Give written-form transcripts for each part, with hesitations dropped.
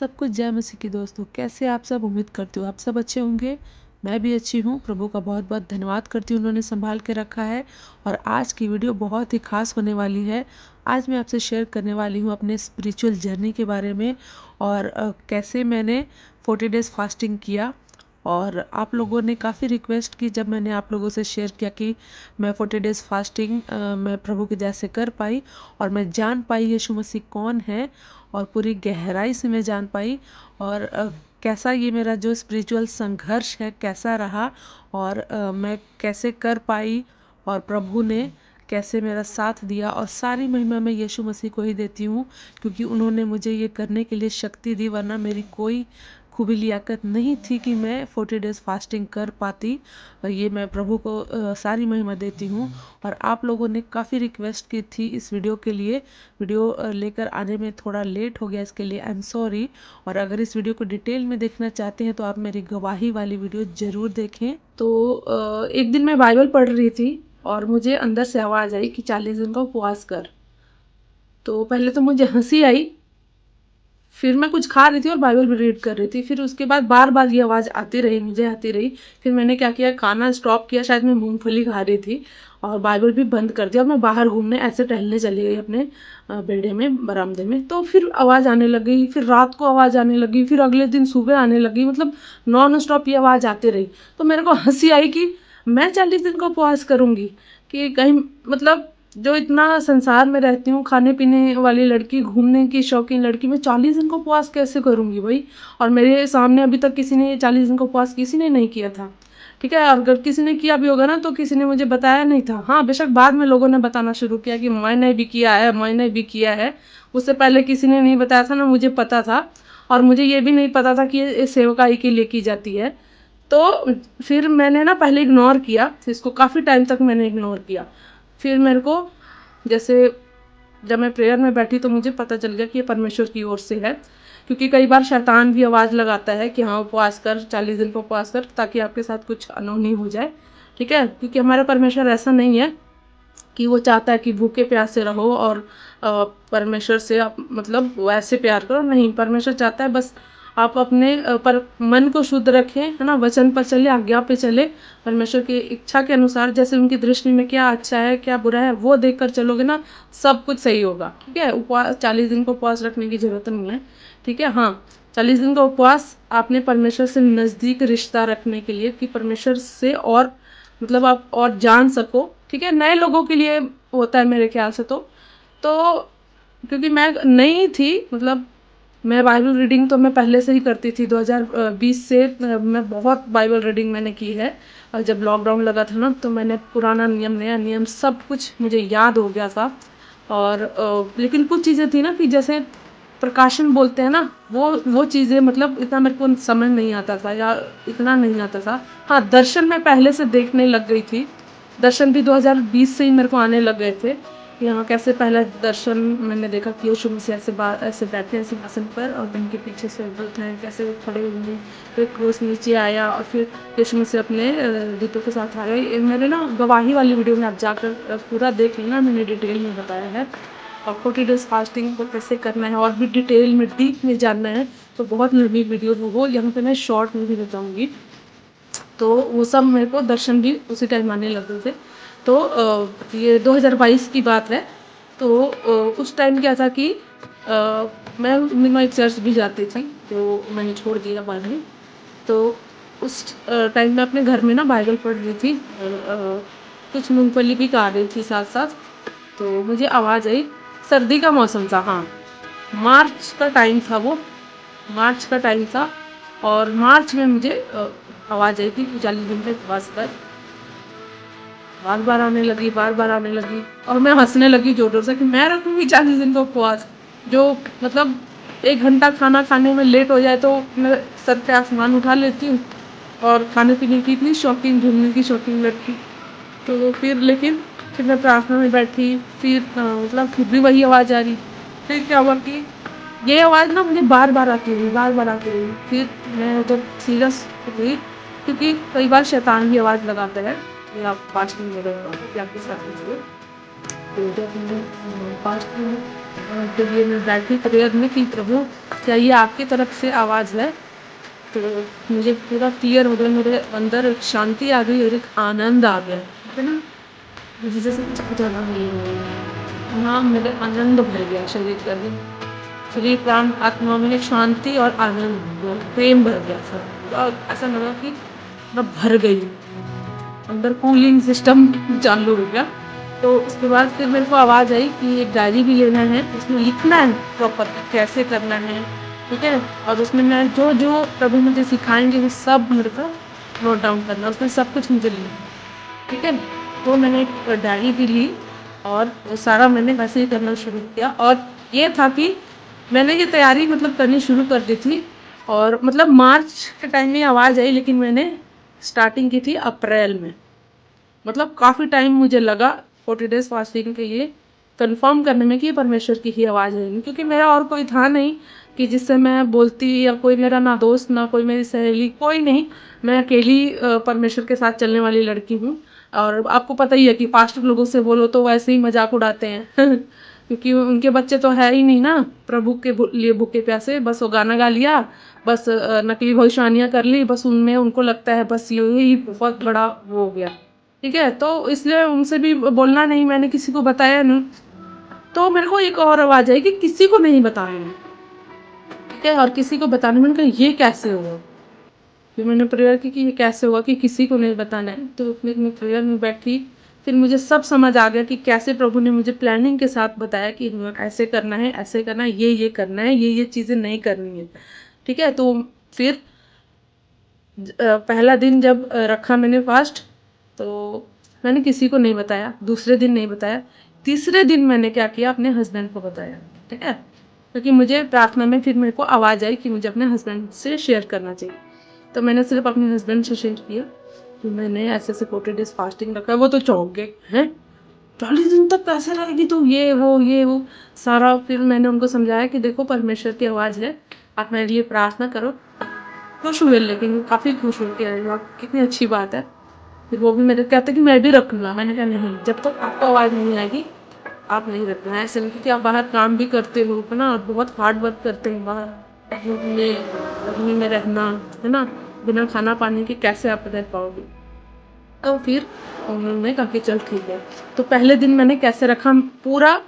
सबको जय मसीह की दोस्तों। कैसे आप सब? उम्मीद करती हूँ आप सब अच्छे होंगे। मैं भी अच्छी हूँ। प्रभु का बहुत बहुत धन्यवाद करती हूँ, उन्होंने संभाल के रखा है। और आज की वीडियो बहुत ही खास होने वाली है। आज मैं आपसे शेयर करने वाली हूँ अपने स्पिरिचुअल जर्नी के बारे में और कैसे मैंने 40 डेज़ फास्टिंग किया। और आप लोगों ने काफ़ी रिक्वेस्ट की जब मैंने आप लोगों से शेयर किया कि मैं 40 डेज़ फास्टिंग मैं प्रभु के जैसे कर पाई और मैं जान पाई यीशु मसीह कौन है और पूरी गहराई से मैं जान पाई और कैसा ये मेरा जो स्पिरिचुअल संघर्ष है कैसा रहा और मैं कैसे कर पाई और प्रभु ने कैसे मेरा साथ दिया। और सारी महिमा मैं यीशु मसीह को ही देती हूँ, क्योंकि उन्होंने मुझे ये करने के लिए शक्ति दी, वरना मेरी कोई खूबी लियाकत नहीं थी कि मैं 40 डेज़ फास्टिंग कर पाती। ये मैं प्रभु को सारी महिमा देती हूँ। और आप लोगों ने काफ़ी रिक्वेस्ट की थी इस वीडियो के लिए। वीडियो लेकर आने में थोड़ा लेट हो गया, इसके लिए आई एम सॉरी। और अगर इस वीडियो को डिटेल में देखना चाहते हैं तो आप मेरी गवाही वाली वीडियो ज़रूर देखें। तो एक दिन मैं बाइबल पढ़ रही थी और मुझे अंदर से आवाज़ आई कि 40 दिन का उपवास कर। तो पहले तो मुझे हंसी आई, फिर मैं कुछ खा रही थी और बाइबल भी रीड कर रही थी। फिर उसके बाद बार बार ये आवाज़ आती रही, मुझे आती रही। फिर मैंने क्या किया, खाना स्टॉप किया, शायद मैं मूंगफली खा रही थी, और बाइबल भी बंद कर दिया और मैं बाहर घूमने ऐसे टहलने चली गई अपने बेड़े में, बरामदे में। तो फिर आवाज़ आने लगी, फिर रात को आवाज़ आने लगी, फिर अगले दिन सुबह आने लगी, मतलब नॉन स्टॉप ये आवाज़ आती रही। तो मेरे को हंसी आई कि मैं 40 दिन का उपवास करूँगी कि कहीं, मतलब जो इतना संसार में रहती हूँ, खाने पीने वाली लड़की, घूमने की शौकीन लड़की, मैं 40 दिन का उपवास कैसे करूँगी भाई। और मेरे सामने अभी तक किसी ने 40 दिन का उपवास किसी ने नहीं किया था, ठीक है। और अगर किसी ने किया भी होगा ना तो किसी ने मुझे बताया नहीं था। हाँ, बेशक बाद में लोगों ने बताना शुरू किया कि मैंने भी किया है, मैंने भी किया है। उससे पहले किसी ने नहीं बताया था ना, मुझे पता था। और मुझे ये भी नहीं पता था कि ये सेवकाई के लिए की जाती है। तो फिर मैंने ना पहले इग्नोर किया, इसको काफ़ी टाइम तक मैंने इग्नोर किया। फिर मेरे को, जैसे जब मैं प्रेयर में बैठी तो मुझे पता चल गया कि ये परमेश्वर की ओर से है। क्योंकि कई बार शैतान भी आवाज़ लगाता है कि हाँ उपवास कर, 40 दिन का उपवास कर, ताकि आपके साथ कुछ अनहोनी हो जाए, ठीक है। क्योंकि हमारा परमेश्वर ऐसा नहीं है कि वो चाहता है कि भूखे प्यासे रहो और परमेश्वर से आप मतलब वैसे प्यार करो। नहीं, परमेश्वर चाहता है बस आप अपने पर मन को शुद्ध रखें, है ना, वचन पर चले, आज्ञा पे चले, परमेश्वर की इच्छा के अनुसार, जैसे उनकी दृष्टि में क्या अच्छा है क्या बुरा है वो देख कर चलोगे ना, सब कुछ सही होगा, ठीक है। उपवास 40 दिन का उपवास रखने की ज़रूरत नहीं है, ठीक है। हाँ, 40 दिन का उपवास आपने परमेश्वर से नज़दीक रिश्ता रखने के लिए, कि परमेश्वर से और मतलब आप और जान सको, ठीक है। नए लोगों के लिए होता है मेरे ख्याल से। तो क्योंकि मैं नई थी, मतलब मैं बाइबल रीडिंग तो मैं पहले से ही करती थी। 2020 से मैं बहुत बाइबल रीडिंग मैंने की है। और जब लॉकडाउन लगा था ना, तो मैंने पुराना नियम नया नियम सब कुछ मुझे याद हो गया था। और लेकिन कुछ चीज़ें थी ना कि जैसे प्रकाशन बोलते हैं ना, वो चीज़ें मतलब इतना मेरे को समझ नहीं आता था, या इतना नहीं आता था। हाँ, दर्शन मैं पहले से देखने लग गई थी। दर्शन भी 2020 से ही मेरे को आने लग गए थे। यहाँ कैसे पहला दर्शन मैंने देखा कि यीशु मसीह ऐसे बैठे हैं सिंहासन पर और उनके पीछे से दूत हैं, कैसे वो खड़े हुए हैं। फिर क्रूस नीचे आया और फिर यीशु मसीह अपने दूतों के साथ आया। ये मेरे ना गवाही वाली वीडियो में आप जाकर पूरा देख लेना, मैंने डिटेल में बताया है। और 40 डेज़ फास्टिंग को कैसे करना है और भी डिटेल में डीप में जानना है तो बहुत लंबी वीडियो हो वो, यहाँ पे मैं शॉर्ट में भी बताऊँगी। तो वो सब मेरे को दर्शन भी उसी टाइम आने लगे थे। तो ये 2022 की बात है। तो उस टाइम क्या था कि मैं मिनिमल चर्च भी जाती थी, तो मैंने छोड़ दिया बाद में। तो उस टाइम मैं अपने घर में ना बाइबल पढ़ रही थी और कुछ मूँगफली भी खा रही थी साथ साथ। तो मुझे आवाज़ आई, सर्दी का मौसम था, हाँ, मार्च का टाइम था वो, मार्च का टाइम था। और मार्च में मुझे आवाज़ आई थी कि 40 दिन का उपवास कर। बार बार आने लगी, बार बार आने लगी, और मैं हंसने लगी जोर जोर से कि मैं रखूँगी 40 दिन का उपवास। जो मतलब 1 घंटा खाना खाने में लेट हो जाए तो मैं सर पे आसमान उठा लेती हूँ। और खाने पीने की इतनी शौकीन, घूमने की शौकीन लड़की। तो फिर मैं प्रार्थना में बैठी, फिर मतलब फिर भी वही आवाज़ आ रही। फिर क्या हुआ कि ये आवाज़ ना मुझे बार बार आती रही, बार बार आती रही। फिर मैं जब सीरियस हुई, क्योंकि कई बार शैतान भी आवाज़ लगाता है कि आप फास्टिंग वगैरह करो, कि आपके साथ कुछ हो। तो जब मैंने फास्टिंग तो ये मैं बैठी प्रेयर में कि प्रभु क्या ये आपकी तरफ से आवाज़ है। तो मुझे पूरा क्लियर हो गया, मेरे अंदर एक शांति आ गई और एक आनंद आ गया, है ना। मुझे जैसे ज़्यादा हाँ, मेरे आनंद भर गया शरीर के अंदर, शरीर प्राण आत्मा में शांति और आनंद प्रेम भर गया सब, और ऐसा लगा कि मैं भर गई, अंदर कूलिंग सिस्टम चालू हो गया। तो उसके बाद फिर मेरे को आवाज़ आई कि एक डायरी भी लेना है, उसमें लिखना है प्रॉपर कैसे करना है, ठीक है। और उसमें मैं जो जो प्रभु मुझे सिखाएंगे वो सब मेरे को नोट डाउन करना, उसमें सब कुछ मुझे लिखना, ठीक है। तो मैंने एक डायरी भी ली और वो सारा मैंने वैसे ही करना शुरू किया। और ये था कि मैंने ये तैयारी मतलब करनी शुरू कर दी थी, और मतलब मार्च के टाइम में आवाज़ आई, लेकिन मैंने स्टार्टिंग की थी अप्रैल में। मतलब काफ़ी टाइम मुझे लगा 40 डेज़ फास्टिंग के ये कंफर्म करने में कि ये परमेश्वर की ही आवाज़ है, क्योंकि मेरा और कोई था नहीं कि जिससे मैं बोलती, या कोई मेरा ना दोस्त ना कोई मेरी सहेली, कोई नहीं। मैं अकेली परमेश्वर के साथ चलने वाली लड़की हूँ। और आपको पता ही है कि पास्टर लोगों से बोलो तो वैसे ही मजाक उड़ाते हैं क्योंकि उनके बच्चे तो है ही नहीं ना प्रभु के लिए भूखे प्यासे, बस वो गाना गा लिया, बस नकली भविष्यवाणियाँ कर ली, बस उनमें उनको लगता है बस यही बहुत बड़ा वो हो गया, ठीक है। तो इसलिए उनसे भी बोलना नहीं, मैंने किसी को बताया नहीं। तो मेरे को एक और आवाज़ आई कि किसी को नहीं बताना, ठीक है। और किसी को बताने, मैंने कहा ये कैसे होगा। फिर मैंने प्रेयर की कि ये कैसे होगा कि किसी को नहीं बताना है। तो फिर मैं प्रेयर में बैठी, फिर मुझे सब समझ आ गया कि कैसे प्रभु ने मुझे प्लानिंग के साथ बताया कि ऐसे करना है, ऐसे करना है, ये करना है, ये चीज़ें नहीं करनी है, ठीक है। तो फिर पहला दिन जब रखा मैंने फास्ट, तो मैंने किसी को नहीं बताया, दूसरे दिन नहीं बताया, तीसरे दिन मैंने क्या किया, अपने हस्बैंड को बताया, ठीक है। क्योंकि मुझे प्रार्थना में फिर मेरे को आवाज़ आई कि मुझे अपने हस्बैंड से शेयर करना चाहिए। तो मैंने सिर्फ अपने हस्बैंड से शेयर किया कि मैंने ऐसे ऐसे 40 डेज फास्टिंग रखा है। वो तो चौंक गए, हैं 40 दिन तक कैसे रहेगी तू, ये वो सारा। फिर मैंने उनको समझाया कि देखो परमेश्वर की आवाज़ है, आप मेरे लिए प्रार्थना करो। खुश हुए, लेकिन काफ़ी खुश होके आए, वाह कितनी अच्छी बात है। फिर वो भी मेरे कहते कि मैं भी रखूँगा। मैंने कहा नहीं, जब तक आपको आवाज़ नहीं आएगी आप नहीं रखना है। ऐसे नहीं, क्योंकि आप बाहर काम भी करते हो, है ना, और बहुत हार्ड वर्क करते हैं बाहर में रहना, है ना, बिना खाना पानी के कैसे आप रह पाओगे। तो फिर उन्होंने कहा कि चल ठीक है। तो पहले दिन मैंने कैसे रखा पूरा,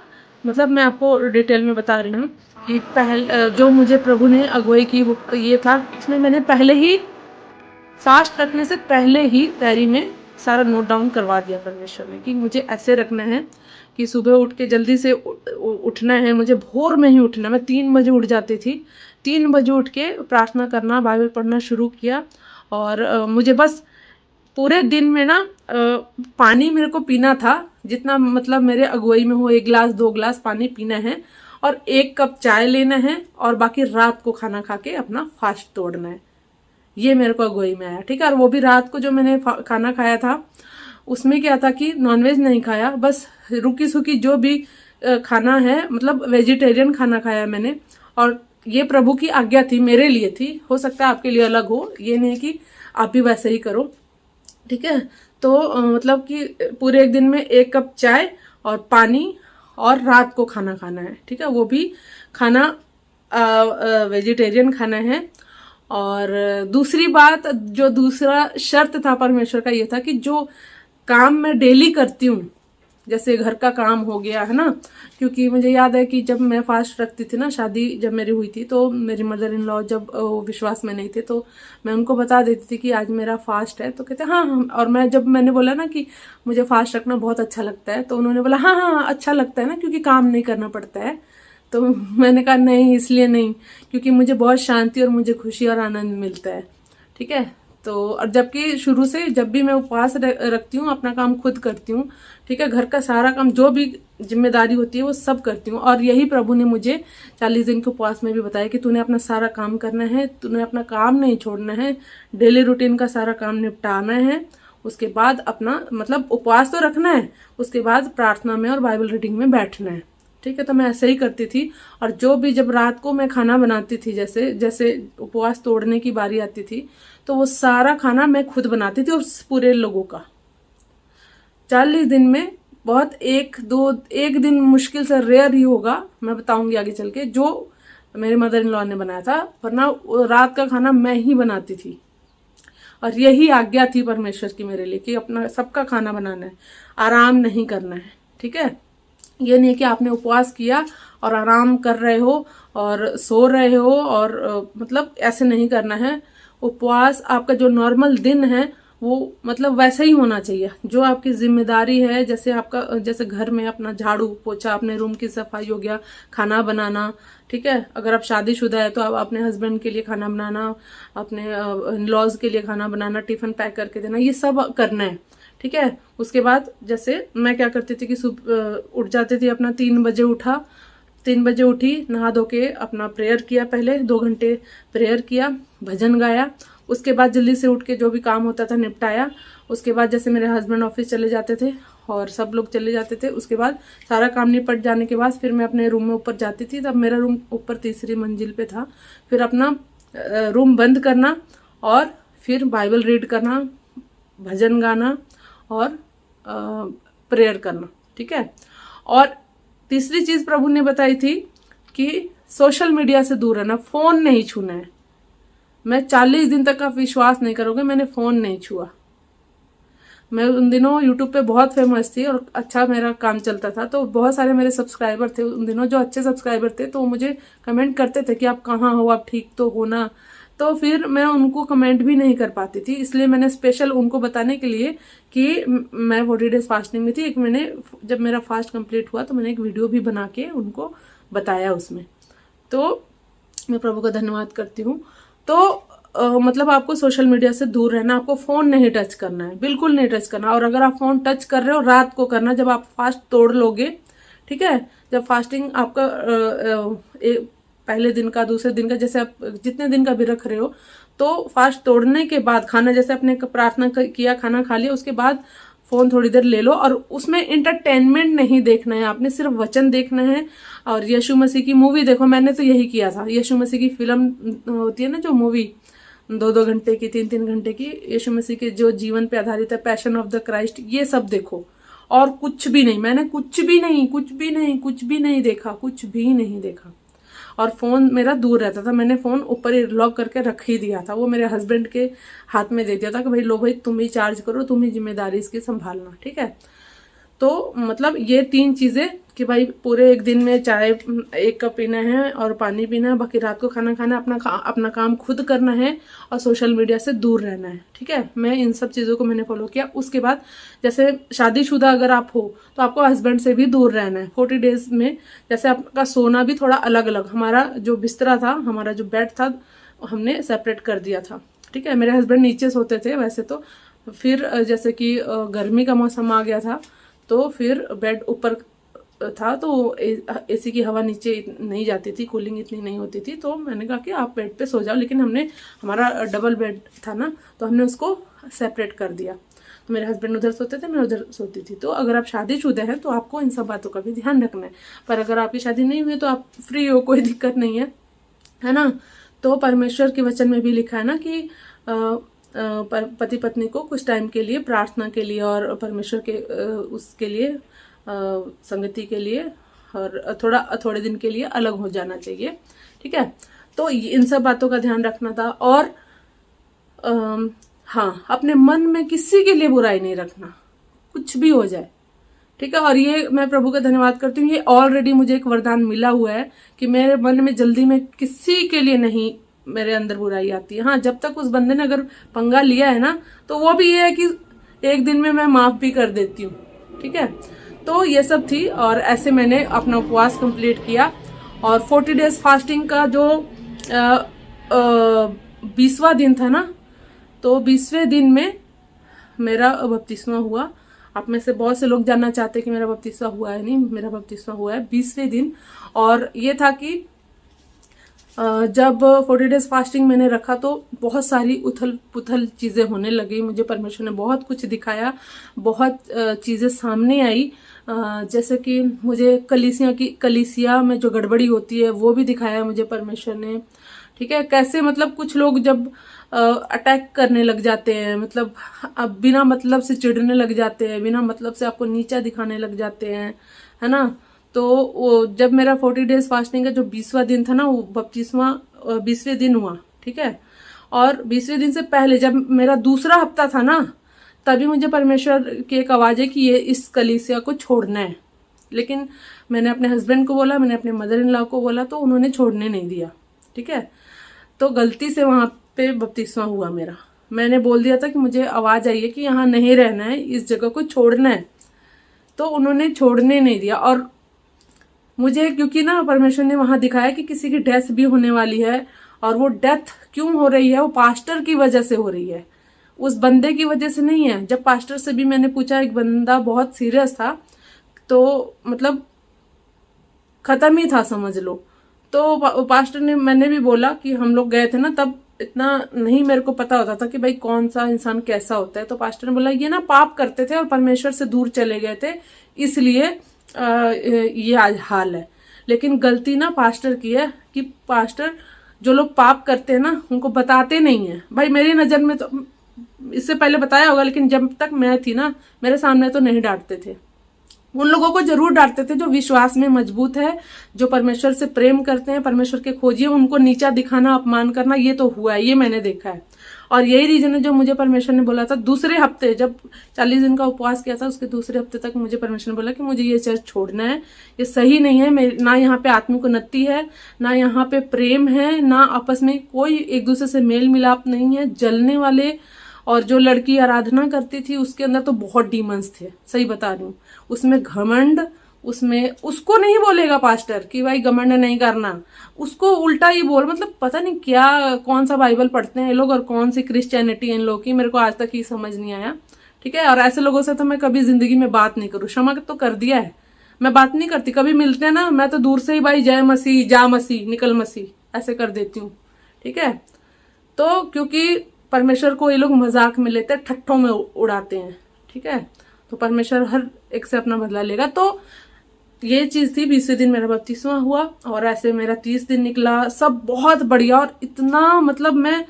मतलब मैं आपको डिटेल में बता रही हूँ कि जो मुझे प्रभु ने अगुवाई की वो ये था, इसमें मैंने पहले ही फास्ट रखने से पहले ही डायरी में सारा नोट डाउन करवा दिया परमेश्वर ने कि मुझे ऐसे रखना है कि सुबह उठ के जल्दी से उठना है, मुझे भोर में ही उठना। मैं 3 बजे उठ जाती थी, 3 बजे उठ के प्रार्थना करना, बाइबल पढ़ना शुरू किया। और मुझे बस पूरे दिन में ना पानी मेरे को पीना था, जितना मतलब मेरे अगुवाई में हो, 1 गिलास 2 गिलास पानी पीना है, और 1 कप चाय लेना है, और बाकी रात को खाना खा के अपना फास्ट तोड़ना है। ये मेरे को अगुवाई में आया, ठीक है। और वो भी रात को जो मैंने खाना खाया था उसमें क्या था कि नॉनवेज नहीं खाया, बस रुकी सुकी जो भी खाना है, मतलब वेजिटेरियन खाना खाया मैंने। और ये प्रभु की आज्ञा थी, मेरे लिए थी, हो सकता है आपके लिए अलग हो, ये नहीं कि आप भी वैसे ही करो, ठीक है। तो मतलब कि पूरे एक दिन में 1 कप चाय और पानी, और रात को खाना खाना है, ठीक है। वो भी खाना वेजिटेरियन खाना है। और दूसरी बात, जो दूसरा शर्त था परमेश्वर का, ये था कि जो काम मैं डेली करती हूँ, जैसे घर का काम हो गया, है ना। क्योंकि मुझे याद है कि जब मैं फास्ट रखती थी ना, शादी जब मेरी हुई थी, तो मेरी मदर इन लॉ जब विश्वास में नहीं थे, तो मैं उनको बता देती थी कि आज मेरा फास्ट है, तो कहते हाँ हाँ। और मैं जब मैंने बोला ना कि मुझे फास्ट रखना बहुत अच्छा लगता है, तो उन्होंने बोला हाँ हाँ अच्छा लगता है ना, क्योंकि काम नहीं करना पड़ता है। तो मैंने कहा नहीं, इसलिए नहीं, क्योंकि मुझे बहुत शांति और मुझे खुशी और आनंद मिलता है, ठीक है। तो और जबकि शुरू से जब भी मैं उपवास रखती हूँ, अपना काम खुद करती हूँ, ठीक है, घर का सारा काम जो भी जिम्मेदारी होती है वो सब करती हूँ। और यही प्रभु ने मुझे 40 दिन के उपवास में भी बताया कि तूने अपना सारा काम करना है, तूने अपना काम नहीं छोड़ना है, डेली रूटीन का सारा काम निपटाना है, उसके बाद अपना मतलब उपवास तो रखना है, उसके बाद प्रार्थना में और बाइबल रीडिंग में बैठना है, ठीक है। तो मैं ऐसे ही करती थी। और जो भी जब रात को मैं खाना बनाती थी, जैसे जैसे उपवास तोड़ने की बारी आती थी, तो वो सारा खाना मैं खुद बनाती थी, और पूरे लोगों का 40 दिन में बहुत एक दिन मुश्किल से रेयर ही होगा, मैं बताऊंगी आगे चल के, जो मेरे मदर इन लॉ ने बनाया था, वरना रात का खाना मैं ही बनाती थी। और यही आज्ञा थी परमेश्वर की मेरे लिए कि अपना सबका खाना बनाना है, आराम नहीं करना है। ठीक है, ये नहीं कि आपने उपवास किया और आराम कर रहे हो और सो रहे हो, और मतलब ऐसे नहीं करना है। उपवास आपका जो नॉर्मल दिन है वो मतलब वैसे ही होना चाहिए, जो आपकी जिम्मेदारी है, जैसे आपका जैसे घर में अपना झाड़ू पोछा, अपने रूम की सफाई हो गया, खाना बनाना। ठीक है, अगर आप शादीशुदा है तो आप अपने हस्बैंड के लिए खाना बनाना, अपने इन-लॉज के लिए खाना बनाना, टिफिन पैक करके देना, ये सब करना है। ठीक है, उसके बाद जैसे मैं क्या करती थी कि उठ जाती थी, अपना 3 बजे उठा, 3 बजे उठी, नहा धो के अपना प्रेयर किया, पहले 2 घंटे प्रेयर किया, भजन गाया। उसके बाद जल्दी से उठ के जो भी काम होता था निपटाया। उसके बाद जैसे मेरे हस्बैंड ऑफिस चले जाते थे और सब लोग चले जाते थे, उसके बाद सारा काम निपट जाने के बाद फिर मैं अपने रूम में ऊपर जाती थी। तब मेरा रूम ऊपर तीसरी मंजिल पे था। फिर अपना रूम बंद करना और फिर बाइबल रीड करना, भजन गाना और प्रेयर करना। ठीक है, और तीसरी चीज प्रभु ने बताई थी कि सोशल मीडिया से दूर रहना, फोन नहीं छूना है। मैं 40 दिन तक, आप विश्वास नहीं करोगे, मैंने फोन नहीं छुआ। मैं उन दिनों यूट्यूब पे बहुत फेमस थी और अच्छा मेरा काम चलता था, तो बहुत सारे मेरे सब्सक्राइबर थे उन दिनों, जो अच्छे सब्सक्राइबर थे, तो वो मुझे कमेंट करते थे कि आप कहाँ हो, आप ठीक तो हो ना। तो फिर मैं उनको कमेंट भी नहीं कर पाती थी, इसलिए मैंने स्पेशल उनको बताने के लिए कि मैं 40 डेज फास्टिंग में थी, एक मैंने जब मेरा फास्ट कंप्लीट हुआ तो मैंने एक वीडियो भी बना के उनको बताया उसमें। तो मैं प्रभु का धन्यवाद करती हूँ। तो मतलब आपको सोशल मीडिया से दूर रहना, आपको फोन नहीं टच करना है, बिल्कुल नहीं टच करना। और अगर आप फोन टच कर रहे हो, रात को करना, जब आप फास्ट तोड़ लोगे। ठीक है, जब फास्टिंग आपका पहले दिन का, दूसरे दिन का, जैसे आप जितने दिन का भी रख रहे हो, तो फास्ट तोड़ने के बाद खाना, जैसे आपने प्रार्थना किया, खाना खा लिया, उसके बाद फोन थोड़ी देर ले लो। और उसमें इंटरटेनमेंट नहीं देखना है, आपने सिर्फ वचन देखना है और यीशु मसीह की मूवी देखो। मैंने तो यही किया था। यीशु मसीह की फिल्म होती है ना, जो मूवी 2-2 घंटे की, 3-3 घंटे की, यीशु मसीह के जो जीवन पे आधारित है, पैशन ऑफ द क्राइस्ट, ये सब देखो। और कुछ भी नहीं, मैंने कुछ भी नहीं देखा, कुछ भी नहीं देखा। और फोन मेरा दूर रहता था, मैंने फोन ऊपर ही लॉक करके रख ही दिया था। वो मेरे हस्बैंड के हाथ में दे दिया था कि भाई लो भाई, तुम ही चार्ज करो, तुम ही जिम्मेदारी इसकी संभालना। ठीक है, तो मतलब ये 3 चीजें कि भाई पूरे एक दिन में चाय 1 कप पीना है और पानी पीना है, बाकी रात को खाना खाना, अपना काम खुद करना है और सोशल मीडिया से दूर रहना है। ठीक है, मैं इन सब चीज़ों को मैंने फॉलो किया। उसके बाद जैसे शादीशुदा अगर आप हो तो आपको हस्बैंड से भी दूर रहना है 40 डेज में। जैसे आपका सोना भी थोड़ा अलग अलग, हमारा जो बिस्तरा था, हमारा जो बेड था, हमने सेपरेट कर दिया था। ठीक है, मेरे हस्बैंड नीचे सोते थे वैसे तो, फिर जैसे कि गर्मी का मौसम आ गया था तो फिर बेड ऊपर था, तो एसी की हवा नीचे नहीं जाती थी, कूलिंग इतनी नहीं होती थी, तो मैंने कहा कि आप बेड पे सो जाओ। लेकिन हमारा डबल बेड था ना, तो हमने उसको सेपरेट कर दिया। तो मेरे हस्बैंड उधर सोते थे, मैं उधर सोती थी। तो अगर आप शादीशुदा हैं तो आपको इन सब बातों का भी ध्यान रखना है। पर अगर आपकी शादी नहीं हुई तो आप फ्री हो, कोई दिक्कत नहीं है ना। तो परमेश्वर के वचन में भी लिखा है ना कि पति पत्नी को कुछ टाइम के लिए प्रार्थना के लिए और परमेश्वर के उसके लिए संगति के लिए और थोड़े दिन के लिए अलग हो जाना चाहिए। ठीक है, तो इन सब बातों का ध्यान रखना था। और हाँ, अपने मन में किसी के लिए बुराई नहीं रखना, कुछ भी हो जाए। ठीक है, और ये मैं प्रभु का धन्यवाद करती हूँ, ये ऑलरेडी मुझे एक वरदान मिला हुआ है कि मेरे मन में जल्दी में किसी के लिए नहीं मेरे अंदर बुराई आती है। हाँ, जब तक उस बंदे ने अगर पंगा लिया है ना, तो वो भी ये है कि एक दिन में मैं माफ भी कर देती हूँ। ठीक है, तो ये सब थी। और ऐसे मैंने अपना उपवास कंप्लीट किया। और 40 डेज फास्टिंग का जो 20वां दिन था ना, तो 20वें दिन में मेरा बपतिस्मा हुआ। आप में से बहुत से लोग जानना चाहते हैं कि मेरा बपतिस्मा हुआ है। नहीं, मेरा बपतिस्मा हुआ है 20वें दिन। और ये था कि जब 40 डेज फास्टिंग मैंने रखा तो बहुत सारी उथल पुथल चीजें होने लगी। मुझे परमेश्वर ने बहुत कुछ दिखाया, बहुत चीजें सामने आई। जैसे कि मुझे कलीसिया में जो गड़बड़ी होती है वो भी दिखाया मुझे परमेश्वर ने। ठीक है, कैसे मतलब कुछ लोग जब अटैक करने लग जाते हैं, मतलब अब बिना मतलब से चिढ़ने लग जाते हैं, बिना मतलब से आपको नीचा दिखाने लग जाते हैं, है ना। तो वो जब मेरा 40 डेज फास्टिंग का जो 20वां दिन था ना, वो 20वें दिन हुआ, ठीक है। और 20वें दिन से पहले जब मेरा दूसरा हफ्ता था ना, तभी मुझे परमेश्वर की एक आवाज है कि ये इस कलीसिया को छोड़ना है। लेकिन मैंने अपने हस्बैंड को बोला, मैंने अपने मदर इन लॉ को बोला, तो उन्होंने छोड़ने नहीं दिया, ठीक है। तो गलती से वहां पे बपतिस्मा हुआ मेरा। मैंने बोल दिया था कि मुझे आवाज आई है कि यहाँ नहीं रहना है, इस जगह को छोड़ना है, तो उन्होंने छोड़ने नहीं दिया। और मुझे क्योंकि ना परमेश्वर ने वहां दिखाया कि किसी की डेथ भी होने वाली है, और वो डेथ क्यों हो रही है, वो पास्टर की वजह से हो रही है, उस बंदे की वजह से नहीं है। जब पास्टर से भी मैंने पूछा, एक बंदा बहुत सीरियस था, तो मतलब खत्म ही था समझ लो। तो पास्टर ने, मैंने भी बोला कि हम लोग गए थे ना, तब इतना नहीं मेरे को पता होता था कि भाई कौन सा इंसान कैसा होता है। तो पास्टर ने बोला ये ना पाप करते थे और परमेश्वर से दूर चले गए थे, इसलिए ये आज हाल है। लेकिन गलती ना पास्टर की है कि पास्टर जो लोग पाप करते हैं ना, उनको बताते नहीं है। भाई मेरी नजर में तो इससे पहले बताया होगा, लेकिन जब तक मैं थी ना, मेरे सामने तो नहीं डांटते थे। उन लोगों को जरूर डांटते थे जो विश्वास में मजबूत है, जो परमेश्वर से प्रेम करते हैं, परमेश्वर के खोजिए। उनको नीचा दिखाना, अपमान करना, ये तो हुआ है, ये मैंने देखा है। और यही रीजन है जो मुझे परमेश्वर ने बोला था दूसरे हफ्ते, जब 40 दिन का उपवास किया था, उसके दूसरे हफ्ते तक मुझे परमेश्वर ने बोला कि मुझे ये चर्च छोड़ना है, ये सही नहीं है। ना यहाँ पे आत्मिक उन्नति है, ना यहाँ पे प्रेम है, ना आपस में कोई एक दूसरे से मेल मिलाप नहीं है, जलने वाले। और जो लड़की आराधना करती थी उसके अंदर तो बहुत डीमंस थे, सही बता रही हूँ। उसमें घमंड, उसमें, उसको नहीं बोलेगा पास्टर कि भाई घमंड नहीं करना, उसको उल्टा ही बोल, मतलब पता नहीं क्या, कौन सा बाइबल पढ़ते हैं ये लोग और कौन सी क्रिश्चियनिटी है इन लोग की, मेरे को आज तक ही समझ नहीं आया, ठीक है। और ऐसे लोगों से तो मैं कभी जिंदगी में बात नहीं करूँ, क्षमा तो कर दिया है, मैं बात नहीं करती। कभी मिलते हैं ना, मैं तो दूर से ही भाई जय मसीह, जा मसीह, निकल मसीह ऐसे कर देती हूँ, ठीक है। तो क्योंकि परमेश्वर को ये लोग मजाक में लेते हैं, ठट्ठों में उड़ाते हैं, ठीक है। तो परमेश्वर हर एक से अपना बदला लेगा। तो ये चीज थी, 20वें दिन मेरा बपतिस्मा हुआ और ऐसे मेरा 30 दिन निकला, सब बहुत बढ़िया। और इतना मतलब मैं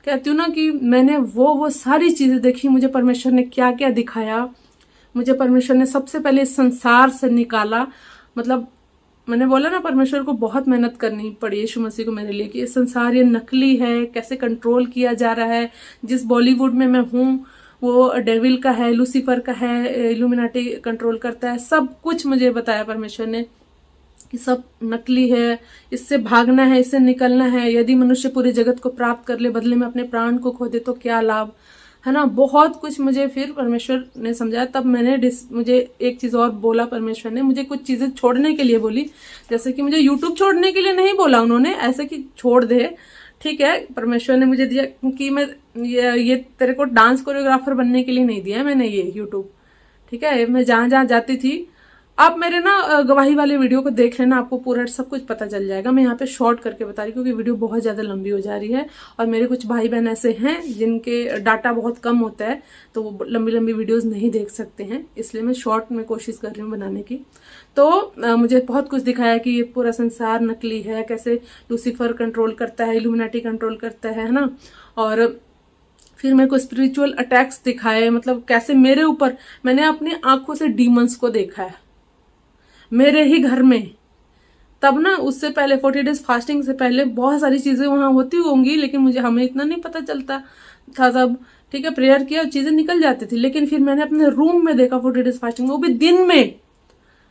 कहती हूँ ना कि मैंने वो सारी चीजें देखी, मुझे परमेश्वर ने क्या क्या दिखाया। मुझे परमेश्वर ने सबसे पहले इस संसार से निकाला, मतलब मैंने बोला ना परमेश्वर को बहुत मेहनत करनी पड़ी यीशु मसीह को मेरे लिए, कि ये संसार ये नकली है, कैसे कंट्रोल किया जा रहा है। जिस बॉलीवुड में मैं हूँ वो डेविल का है, लूसीफर का है, इल्यूमिनाटी कंट्रोल करता है, सब कुछ मुझे बताया परमेश्वर ने कि सब नकली है, इससे भागना है, इससे निकलना है। यदि मनुष्य पूरे जगत को प्राप्त कर ले, बदले में अपने प्राण को खो दे तो क्या लाभ, है ना। बहुत कुछ मुझे फिर परमेश्वर ने समझाया। तब मैंने मुझे एक चीज और बोला परमेश्वर ने, मुझे कुछ चीजें छोड़ने के लिए बोली। जैसे कि मुझे यूट्यूब छोड़ने के लिए नहीं बोला उन्होंने, ऐसे कि छोड़ दे, ठीक है। परमेश्वर ने मुझे दिया क्योंकि मैं ये तेरे को डांस कोरियोग्राफर बनने के लिए नहीं दिया मैंने ये यूट्यूब, ठीक है। मैं जहां जहां जाती थी, आप मेरे ना गवाही वाले वीडियो को देख लेना, आपको पूरा सब कुछ पता चल जाएगा। मैं यहाँ पे शॉर्ट करके बता रही हूँ क्योंकि वीडियो बहुत ज्यादा लंबी हो जा रही है, और मेरे कुछ भाई बहन ऐसे हैं जिनके डाटा बहुत कम होता है, तो वो लंबी लंबी वीडियोस नहीं देख सकते हैं, इसलिए मैं शॉर्ट में कोशिश कर रही हूँ बनाने की। तो मुझे बहुत कुछ दिखाया कि ये पूरा संसार नकली है, कैसे लूसीफर कंट्रोल करता है, इल्यूमिनाटी कंट्रोल करता है ना। और फिर मेरे को स्पिरिचुअल अटैक्स दिखाए, मतलब कैसे मेरे ऊपर, मैंने अपनी आंखों से डीमंस को देखा है मेरे ही घर में। तब ना उससे पहले 40 डेज फास्टिंग से पहले बहुत सारी चीजें वहां होती होंगी, लेकिन मुझे हमें इतना नहीं पता चलता था तब, ठीक है। प्रेयर किया, चीजें निकल जाती थी। लेकिन फिर मैंने अपने रूम में देखा 40 डेज फास्टिंग, वो भी दिन में,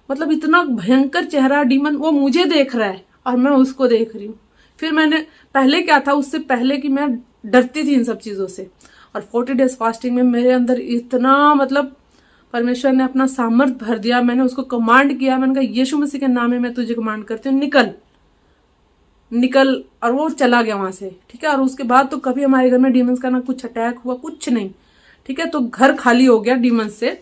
मतलब इतना भयंकर चेहरा डीमन, वो मुझे देख रहा है और मैं उसको देख रही हूँ। फिर मैंने, पहले क्या था उससे पहले कि मैं डरती थी इन सब चीजों से, और 40 डेज फास्टिंग में मेरे अंदर इतना, मतलब परमेश्वर ने अपना सामर्थ भर दिया। मैंने उसको कमांड किया, मैंने कहा यीशु मसीह के नाम में मैं तुझे कमांड करती हूँ, निकल निकल, और वो चला गया वहां से, ठीक है। और उसके बाद तो कभी हमारे घर में डीमंस का ना कुछ अटैक हुआ, कुछ नहीं, ठीक है। तो घर खाली हो गया डीमंस से।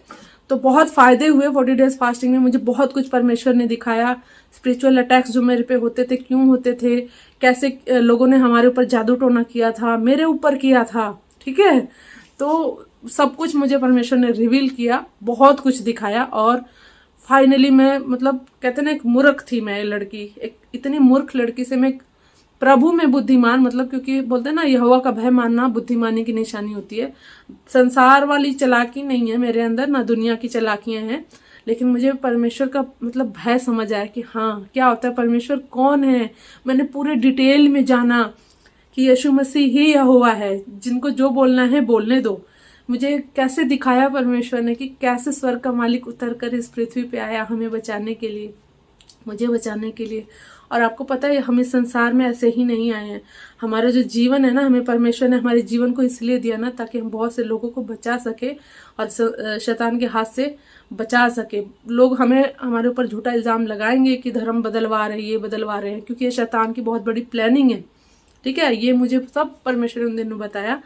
तो बहुत फायदे हुए 40 डेज फास्टिंग में, मुझे बहुत कुछ परमेश्वर ने दिखाया। स्पिरिचुअल अटैक्स जो मेरे पे होते थे, क्यों होते थे, कैसे लोगों ने हमारे ऊपर जादू टोना किया था, मेरे ऊपर किया था, ठीक है। तो सब कुछ मुझे परमेश्वर ने रिवील किया, बहुत कुछ दिखाया। और फाइनली मैं, मतलब कहते ना, एक मूर्ख थी मैं, लड़की, एक इतनी मूर्ख लड़की से मैं प्रभु में बुद्धिमान, मतलब क्योंकि बोलते हैं ना यहोवा का भय मानना बुद्धिमानी की निशानी होती है। संसार वाली चालाकी नहीं है मेरे अंदर, ना दुनिया की चालाकियां हैं, लेकिन मुझे परमेश्वर का मतलब भय समझ आया कि हाँ क्या होता है, परमेश्वर कौन है। मैंने पूरे डिटेल में जाना कि यीशु मसीह ही यहोवा है, जिनको जो बोलना है बोलने दो। मुझे कैसे दिखाया परमेश्वर ने कि कैसे स्वर्ग का मालिक उतर कर इस पृथ्वी पे आया हमें बचाने के लिए, मुझे बचाने के लिए। और आपको पता है हम इस संसार में ऐसे ही नहीं आए हैं। हमारा जो जीवन है ना, हमें परमेश्वर ने हमारे जीवन को इसलिए दिया ना ताकि हम बहुत से लोगों को बचा सके और शैतान के हाथ से बचा सके। लोग हमें हमारे ऊपर झूठा इल्जाम लगाएंगे कि धर्म बदलवा रहे हैं, ये बदलवा रहे हैं, क्योंकि ये शैतान की बहुत बड़ी प्लानिंग है। ठीक है, ये मुझे सब परमेश्वर ने उन दिनों बताया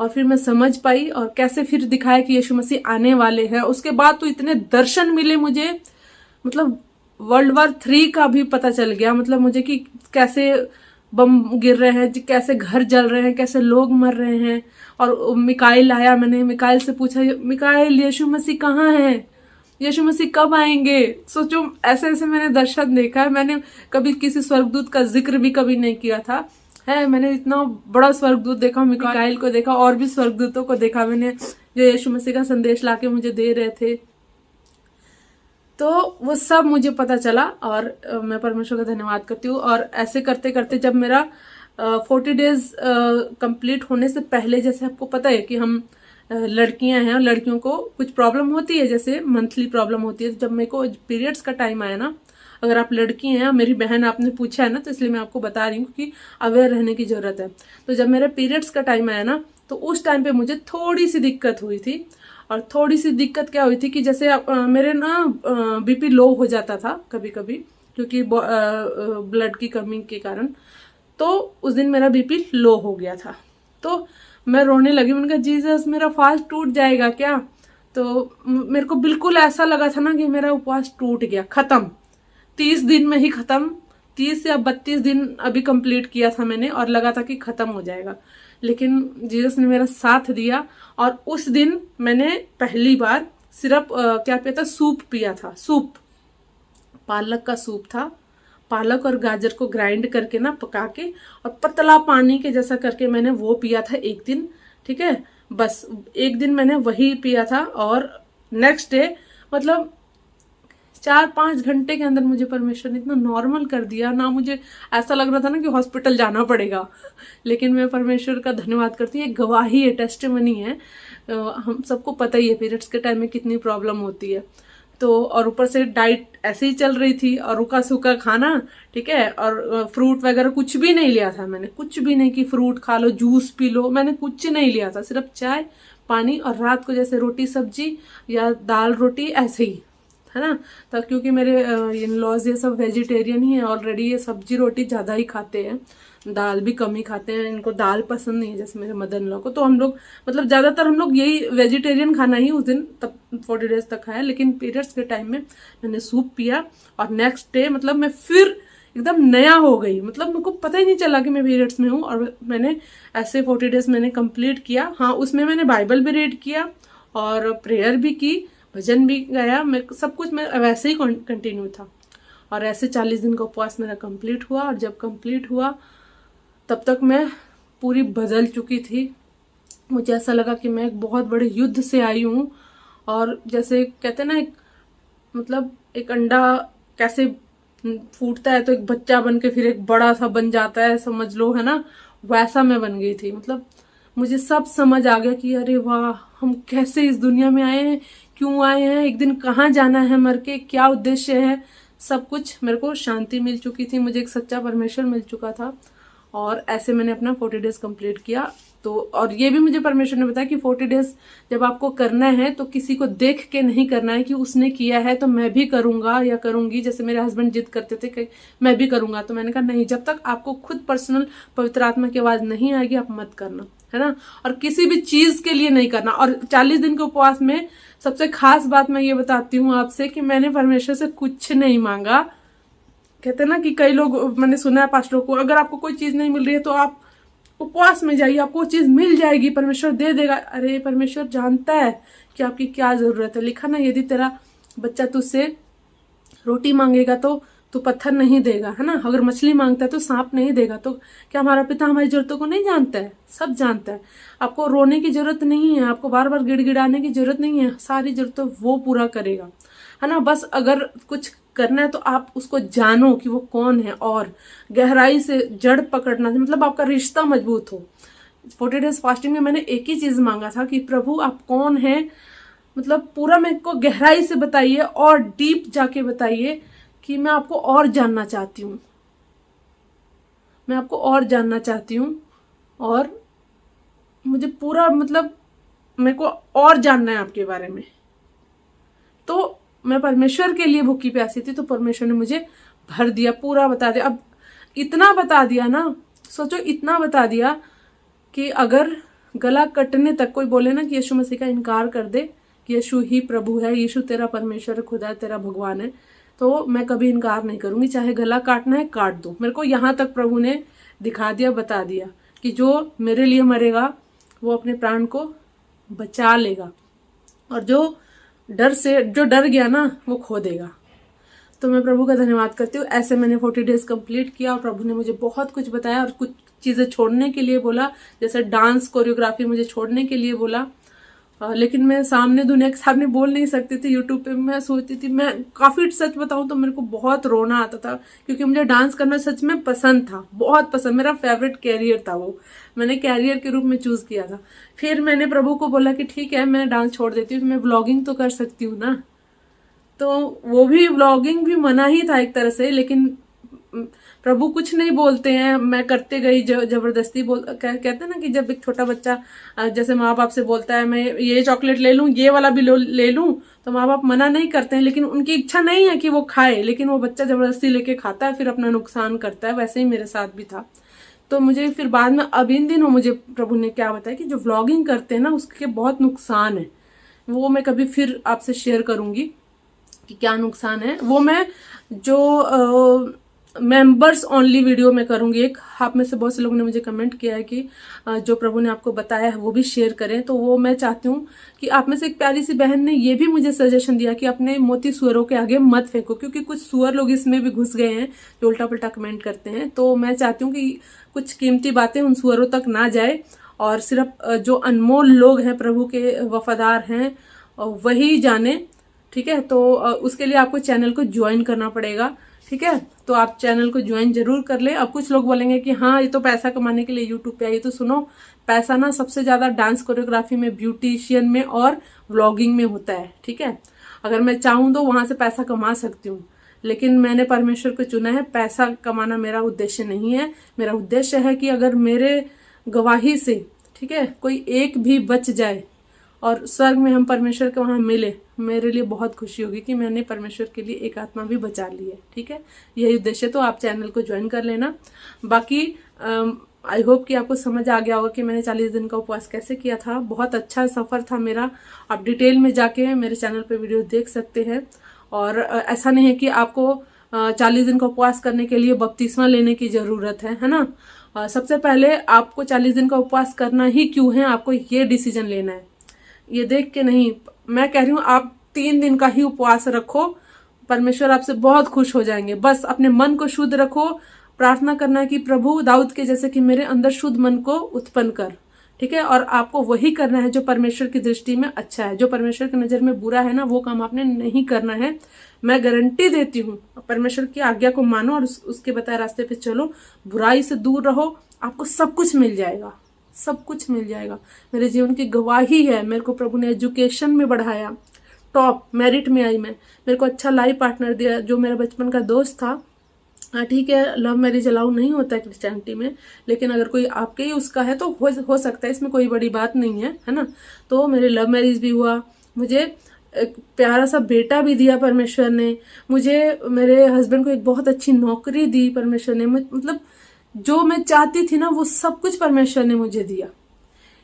और फिर मैं समझ पाई और कैसे फिर दिखाया कि यीशु मसीह आने वाले हैं। उसके बाद तो इतने दर्शन मिले मुझे, मतलब वर्ल्ड वार 3 का भी पता चल गया, मतलब मुझे कि कैसे बम गिर रहे हैं, कैसे घर जल रहे हैं, कैसे लोग मर रहे हैं। और मिकाइल आया, मैंने मिकाइल से पूछा, मिकाइल यीशु मसीह कहाँ है, यीशु मसीह कब आएंगे। सोचो ऐसे ऐसे मैंने दर्शन देखा है। मैंने कभी किसी स्वर्गदूत का जिक्र भी कभी नहीं किया था, है मैंने इतना बड़ा स्वर्गदूत देखा, मिकाइल को देखा और भी स्वर्गदूतों को देखा मैंने, जो यीशु मसीह का संदेश लाके मुझे दे रहे थे। तो वो सब मुझे पता चला और मैं परमेश्वर का धन्यवाद करती हूँ। और ऐसे करते करते जब मेरा 40 डेज कंप्लीट होने से पहले, जैसे आपको पता है कि हम लड़कियां हैं और लड़कियों को कुछ प्रॉब्लम होती है, जैसे मंथली प्रॉब्लम होती है। जब मेरे को पीरियड्स का टाइम आया ना, अगर आप लड़की हैं, मेरी बहन आपने पूछा है ना, तो इसलिए मैं आपको बता रही हूँ क्योंकि अवेयर रहने की जरूरत है। तो जब मेरे पीरियड्स का टाइम आया ना, तो उस टाइम पे मुझे थोड़ी सी दिक्कत हुई थी। और थोड़ी सी दिक्कत क्या हुई थी कि जैसे मेरे ना बीपी लो हो जाता था कभी कभी, क्योंकि ब्लड की कमी के कारण। तो उस दिन मेरा बीपी लो हो गया था, तो मैं रोने लगी। मैंने कहा जीसस मेरा फास्ट टूट जाएगा क्या। तो मेरे को बिल्कुल ऐसा लगा था ना कि मेरा उपवास टूट गया, खत्म, 30 दिन में ही खत्म। 30 या 32 दिन अभी कंप्लीट किया था मैंने और लगा था कि खत्म हो जाएगा, लेकिन जीसस ने मेरा साथ दिया। और उस दिन मैंने पहली बार सिर्फ क्या पिया था, सूप पिया था। सूप, पालक का सूप था। पालक और गाजर को ग्राइंड करके ना पका के और पतला पानी के जैसा करके मैंने वो पिया था एक दिन। ठीक है, बस एक दिन मैंने वही पिया था और नेक्स्ट डे मतलब 4-5 घंटे के अंदर मुझे परमेश्वर ने इतना नॉर्मल कर दिया ना, मुझे ऐसा लग रहा था ना कि हॉस्पिटल जाना पड़ेगा। लेकिन मैं परमेश्वर का धन्यवाद करती हूँ, एक गवाही है, टेस्टिमनी है। हम सबको पता ही है पीरियड्स के टाइम में कितनी प्रॉब्लम होती है। तो और ऊपर से डाइट ऐसे ही चल रही थी और रुका सूखा खाना, ठीक है, और फ्रूट वगैरह कुछ भी नहीं लिया था मैंने, कुछ भी नहीं कि फ्रूट खा लो, जूस पी लो, मैंने कुछ नहीं लिया था, सिर्फ चाय पानी और रात को जैसे रोटी सब्जी या दाल रोटी ऐसे ही, है ना। तो क्योंकि मेरे इन लॉज ये सब वेजिटेरियन ही है ऑलरेडी, ये सब्जी रोटी ज़्यादा ही खाते हैं, दाल भी कम ही खाते हैं, इनको दाल पसंद नहीं है जैसे मेरे मदर इन लॉ को। तो हम लोग मतलब ज़्यादातर हम लोग यही वेजिटेरियन खाना ही उस दिन तब 40 डेज तक खाया। लेकिन पीरियड्स के टाइम में मैंने सूप पिया और नेक्स्ट डे मतलब मैं फिर एकदम नया हो गई, मतलब मेरे को पता ही नहीं चला कि मैं पीरियड्स में हूँ। और मैंने ऐसे 40 डेज मैंने कंप्लीट किया। हाँ, उसमें मैंने बाइबल भी रीड किया और प्रेयर भी की, भजन भी गाया, मैं सब कुछ मैं वैसे ही कंटिन्यू था। और ऐसे 40 दिन का उपवास मेरा कंप्लीट हुआ। और जब कंप्लीट हुआ तब तक मैं पूरी बदल चुकी थी। मुझे ऐसा लगा कि मैं एक बहुत बड़े युद्ध से आई हूँ। और जैसे कहते हैं ना, मतलब एक अंडा कैसे फूटता है तो एक बच्चा बन के फिर एक बड़ा सा बन जाता है, समझ लो, है ना, वैसा मैं बन गई थी। मतलब मुझे सब समझ आ गया कि अरे वाह, हम कैसे इस दुनिया में आए हैं, क्यों आए हैं, एक दिन कहाँ जाना है मर के, क्या उद्देश्य है, सब कुछ मेरे को शांति मिल चुकी थी, मुझे एक सच्चा परमेश्वर मिल चुका था। और ऐसे मैंने अपना 40 डेज कंप्लीट किया। तो और ये भी मुझे परमेश्वर ने बताया कि 40 डेज जब आपको करना है तो किसी को देख के नहीं करना है कि उसने किया है तो मैं भी करूंगा या करूंगी। जैसे मेरे हस्बैंड जिद करते थे कि मैं भी करूंगा, तो मैंने कहा नहीं, जब तक आपको खुद पर्सनल पवित्र आत्मा की आवाज नहीं आएगी आप मत करना, है ना। और किसी भी चीज के लिए नहीं करना। और 40 दिन के उपवास में सबसे खास बात मैं ये बताती हूँ आपसे कि मैंने परमेश्वर से कुछ नहीं मांगा। कहते हैं ना कि कई लोग, मैंने सुना है पास्टरों को, अगर आपको कोई चीज नहीं मिल रही है तो आप उपवास में जाइए, आपको वो चीज मिल जाएगी, परमेश्वर दे देगा। अरे परमेश्वर जानता है कि आपकी क्या जरूरत है। लिखा ना, यदि तेरा बच्चा तुझसे रोटी मांगेगा तो तो पत्थर नहीं देगा, है ना। अगर मछली मांगता है तो सांप नहीं देगा। तो क्या हमारा पिता हमारी जरूरतों को नहीं जानता है? सब जानता है। आपको रोने की जरूरत नहीं है, आपको बार बार गिड़गिड़ाने की जरूरत नहीं है, सारी जरूरतें वो पूरा करेगा, है ना। बस अगर कुछ करना है तो आप उसको जानो कि वो कौन है, और गहराई से जड़ पकड़ना, मतलब आपका रिश्ता मजबूत हो। 40 डेज फास्टिंग में मैंने एक ही चीज मांगा था कि प्रभु आप कौन है, मतलब पूरा मेरे को गहराई से बताइए और डीप जाके बताइए कि मैं आपको और जानना चाहती हूँ, मैं आपको और जानना चाहती हूँ, और मुझे पूरा मतलब मेरे को और जानना है आपके बारे में। तो मैं परमेश्वर के लिए भूखी प्यासी थी, तो परमेश्वर ने मुझे भर दिया, पूरा बता दिया। अब इतना बता दिया ना, सोचो इतना बता दिया कि अगर गला कटने तक कोई बोले ना कि यीशु मसीह का इनकार कर दे कि यीशु ही प्रभु है, यीशु तेरा परमेश्वर खुदा है, तेरा भगवान है, तो मैं कभी इनकार नहीं करूंगी। चाहे गला काटना है काट दो। मेरे को यहाँ तक प्रभु ने दिखा दिया, बता दिया कि जो मेरे लिए मरेगा वो अपने प्राण को बचा लेगा, और जो डर गया ना वो खो देगा। तो मैं प्रभु का धन्यवाद करती हूँ। ऐसे मैंने 40 डेज कंप्लीट किया और प्रभु ने मुझे बहुत कुछ बताया, और कुछ चीजें छोड़ने के लिए बोला, जैसे डांस कोरियोग्राफी मुझे छोड़ने के लिए बोला। लेकिन मैं सामने दुनिया के सामने बोल नहीं सकती थी। यूट्यूब पे मैं सोचती थी, मैं काफी सच बताऊं तो मेरे को बहुत रोना आता था, क्योंकि मुझे डांस करना सच में पसंद था, बहुत पसंद, मेरा फेवरेट कैरियर था वो, मैंने कैरियर के रूप में चूज किया था। फिर मैंने प्रभु को बोला कि ठीक है मैं डांस छोड़ देती हूँ, मैं ब्लॉगिंग तो कर सकती हूँ ना। तो वो भी व्लॉगिंग भी मना ही था एक तरह से, लेकिन प्रभु कुछ नहीं बोलते हैं, मैं करते गई, जबरदस्ती कहते हैं ना कि जब एक छोटा बच्चा जैसे माँ बाप से बोलता है मैं ये चॉकलेट ले लूं, ये वाला भी ले लूं, तो माँ बाप मना नहीं करते हैं, लेकिन उनकी इच्छा नहीं है कि वो खाए, लेकिन वो बच्चा जबरदस्ती लेके खाता है, फिर अपना नुकसान करता है। वैसे ही मेरे साथ भी था। तो मुझे फिर बाद में अब इन दिनों मुझे प्रभु ने क्या बताया कि जो व्लॉगिंग करते हैं ना उसके बहुत नुकसान है। वो मैं कभी फिर आपसे शेयर करूंगी कि क्या नुकसान है। वो मैं जो मेंबर्स ओनली वीडियो में करूंगी। एक आप में से बहुत से लोगों ने मुझे कमेंट किया है कि जो प्रभु ने आपको बताया है वो भी शेयर करें, तो वो मैं चाहती हूँ कि आप में से एक प्यारी सी बहन ने ये भी मुझे सजेशन दिया कि अपने मोती सुअरों के आगे मत फेंको, क्योंकि कुछ सुअर लोग इसमें भी घुस गए हैं जो उल्टा पुल्टा कमेंट करते हैं। तो मैं चाहती हूँ कि कुछ कीमती बातें उन सुअरों तक ना जाए, और सिर्फ जो अनमोल लोग हैं, प्रभु के वफादार हैं, वही जाने। ठीक है, तो उसके लिए आपको चैनल को ज्वाइन करना पड़ेगा। ठीक है, तो आप चैनल को ज्वाइन जरूर कर ले। अब कुछ लोग बोलेंगे कि हाँ ये तो पैसा कमाने के लिए यूट्यूब पे आई, तो सुनो, पैसा ना सबसे ज्यादा डांस कोरियोग्राफी में, ब्यूटिशियन में और व्लॉगिंग में होता है। ठीक है, अगर मैं चाहूँ तो वहां से पैसा कमा सकती हूँ, लेकिन मैंने परमेश्वर को चुना है। पैसा कमाना मेरा उद्देश्य नहीं है। मेरा उद्देश्य है कि अगर मेरे गवाही से, ठीक है, कोई एक भी बच जाए और स्वर्ग में हम परमेश्वर के वहां मिले, मेरे लिए बहुत खुशी होगी कि मैंने परमेश्वर के लिए एक आत्मा भी बचा ली है। ठीक है, यही उद्देश्य। तो आप चैनल को ज्वाइन कर लेना। बाकी आई होप कि आपको समझ आ गया होगा कि मैंने 40 दिन का उपवास कैसे किया था। बहुत अच्छा सफर था मेरा। आप डिटेल में जाके मेरे चैनल पे वीडियो देख सकते हैं। और ऐसा नहीं है कि आपको 40 दिन का उपवास करने के लिए बपतिस्मा लेने की जरूरत है ना। सबसे पहले आपको 40 दिन का उपवास करना ही क्यों है, आपको ये डिसीजन लेना है। ये देख के नहीं, मैं कह रही हूँ आप 3 दिन का ही उपवास रखो, परमेश्वर आपसे बहुत खुश हो जाएंगे। बस अपने मन को शुद्ध रखो। प्रार्थना करना है कि प्रभु दाऊद के जैसे कि मेरे अंदर शुद्ध मन को उत्पन्न कर। ठीक है, और आपको वही करना है जो परमेश्वर की दृष्टि में अच्छा है। जो परमेश्वर की नजर में बुरा है ना, वो काम आपने नहीं करना है। मैं गारंटी देती हूँ, परमेश्वर की आज्ञा को मानो और उसके बताए रास्ते पे चलो, बुराई से दूर रहो, आपको सब कुछ मिल जाएगा, सब कुछ मिल जाएगा। मेरे जीवन की गवाही है। मेरे को प्रभु ने एजुकेशन में बढ़ाया, टॉप मेरिट में आई मैं। मेरे को अच्छा लाइफ पार्टनर दिया जो मेरा बचपन का दोस्त था। हाँ ठीक है, लव मैरिज अलाउ नहीं होता है क्रिश्चियनिटी में, लेकिन अगर कोई आपके ही उसका है तो हो सकता है, इसमें कोई बड़ी बात नहीं है ना। तो मेरे लव मैरिज भी हुआ, मुझे एक प्यारा सा बेटा भी दिया परमेश्वर ने, मुझे मेरे हस्बैंड को एक बहुत अच्छी नौकरी दी परमेश्वर ने। मतलब जो मैं चाहती थी ना वो सब कुछ परमेश्वर ने मुझे दिया।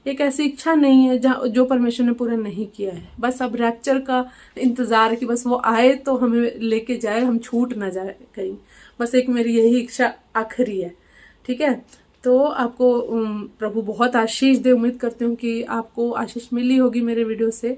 एक ऐसी इच्छा नहीं है जो परमेश्वर ने पूरा नहीं किया है। बस अब रैप्चर का इंतजार है कि बस वो आए तो हमें लेके जाए, हम छूट ना जाए कहीं। बस एक मेरी यही इच्छा आखिरी है। ठीक है, तो आपको प्रभु बहुत आशीष दे। उम्मीद करती हूँ कि आपको आशीष मिली होगी मेरे वीडियो से।